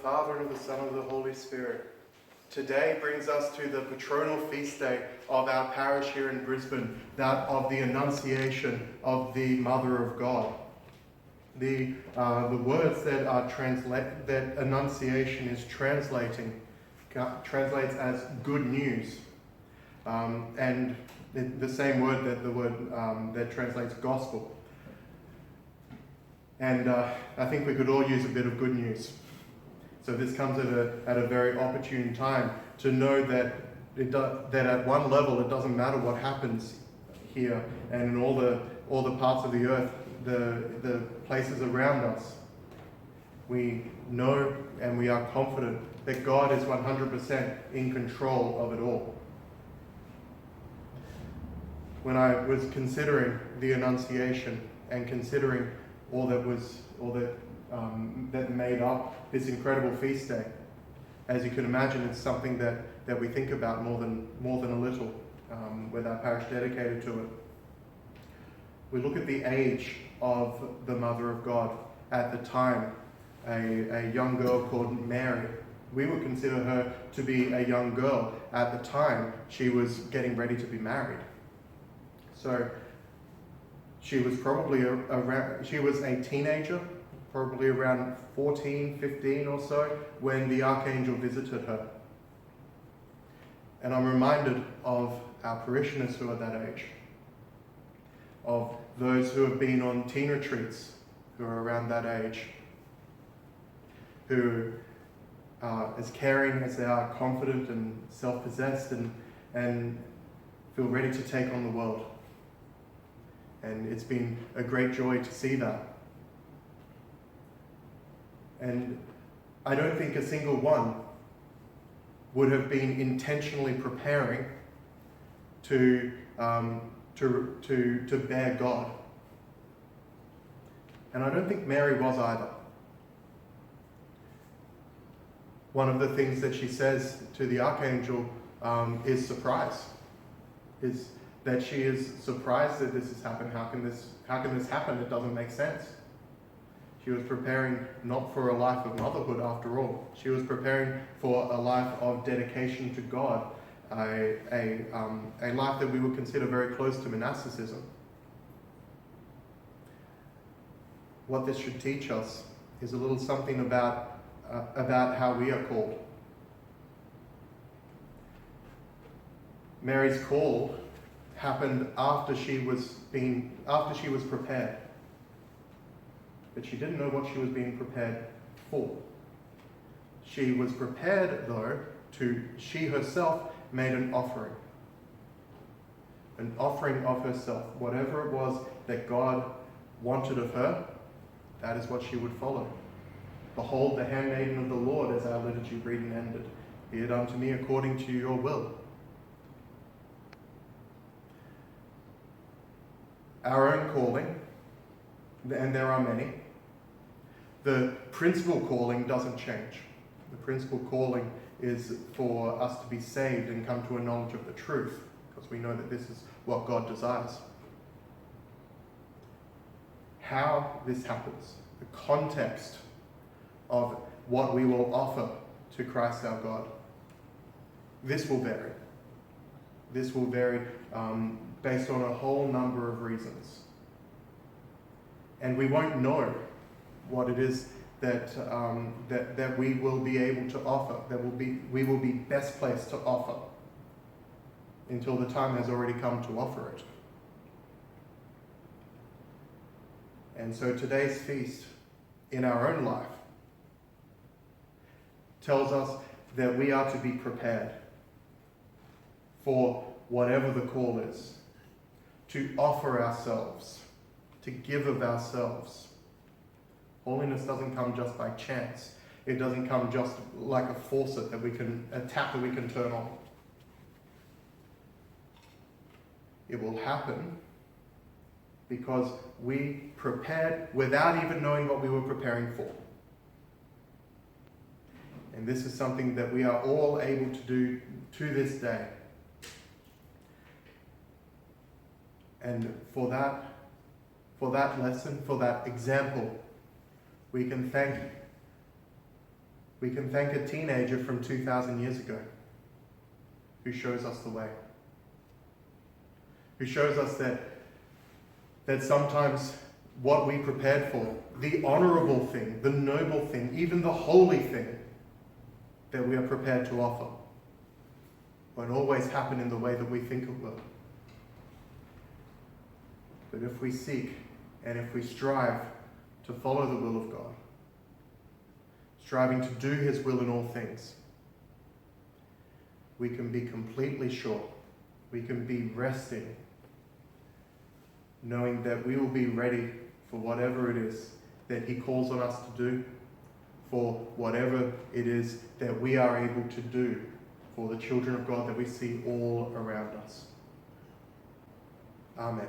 Father, and of the Son, and of the Holy Spirit. Today brings us to the patronal feast day of our parish here in Brisbane, that of the Annunciation of the Mother of God. The words that are that Annunciation is translates as good news, and the same word that translates gospel. And I think we could all use a bit of good news. So this comes at a very opportune time to know that that at one level it doesn't matter what happens here and in all the parts of the earth, the places around us. We know and we are confident that God is 100% in control of it all. When I was considering the Annunciation and considering all that made up this incredible feast day, as you can imagine, it's something that we think about more than a little, with our parish dedicated to it. We look at the age of the Mother of God at the time, a young girl called Mary. We would consider her to be a young girl at the time she was getting ready to be married. So she was probably she was a teenager, probably around 14, 15 or so, when the archangel visited her. And I'm reminded of our parishioners who are that age, of those who have been on teen retreats who are around that age, who are as caring as they are confident and self-possessed and feel ready to take on the world. And it's been a great joy to see that. And I don't think a single one would have been intentionally preparing to bear God. And I don't think Mary was either. One of the things that she says to the archangel is surprise. Is that she is surprised that this has happened. How can this happen? It doesn't make sense. She was preparing not for a life of motherhood after all. She was preparing for a life of dedication to God, a life that we would consider very close to monasticism. What this should teach us is a little something about how we are called. Mary's call happened after she was prepared. But she didn't know what she was being prepared for. She was prepared, though, she herself made an offering of herself. Whatever it was that God wanted of her, that is what she would follow. Behold, the handmaiden of the Lord, as our liturgy reading ended. Be it unto me according to your will. Our own calling, and there are many, the principal calling doesn't change. The principal calling is for us to be saved and come to a knowledge of the truth, because we know that this is what God desires. How this happens, the context of what we will offer to Christ our God, this will vary. This will vary based on a whole number of reasons. And we won't know what it is that we will be able to offer, we will be best placed to offer, until the time has already come to offer it. And so today's feast in our own life tells us that we are to be prepared for whatever the call is, to offer ourselves, to give of ourselves. Holiness doesn't come just by chance. It doesn't come just like a faucet a tap that we can turn on. It will happen because we prepared without even knowing what we were preparing for. And this is something that we are all able to do to this day. And for that lesson, for that example, we can thank We can thank a teenager from 2,000 years ago who shows us the way. Who shows us that sometimes what we prepared for, the honourable thing, the noble thing, even the holy thing that we are prepared to offer, won't always happen in the way that we think it will. But if we seek and if we strive to follow the will of God, striving to do his will in all things, we can be completely sure, we can be resting, knowing that we will be ready for whatever it is that he calls on us to do, for whatever it is that we are able to do for the children of God that we see all around us. Amen.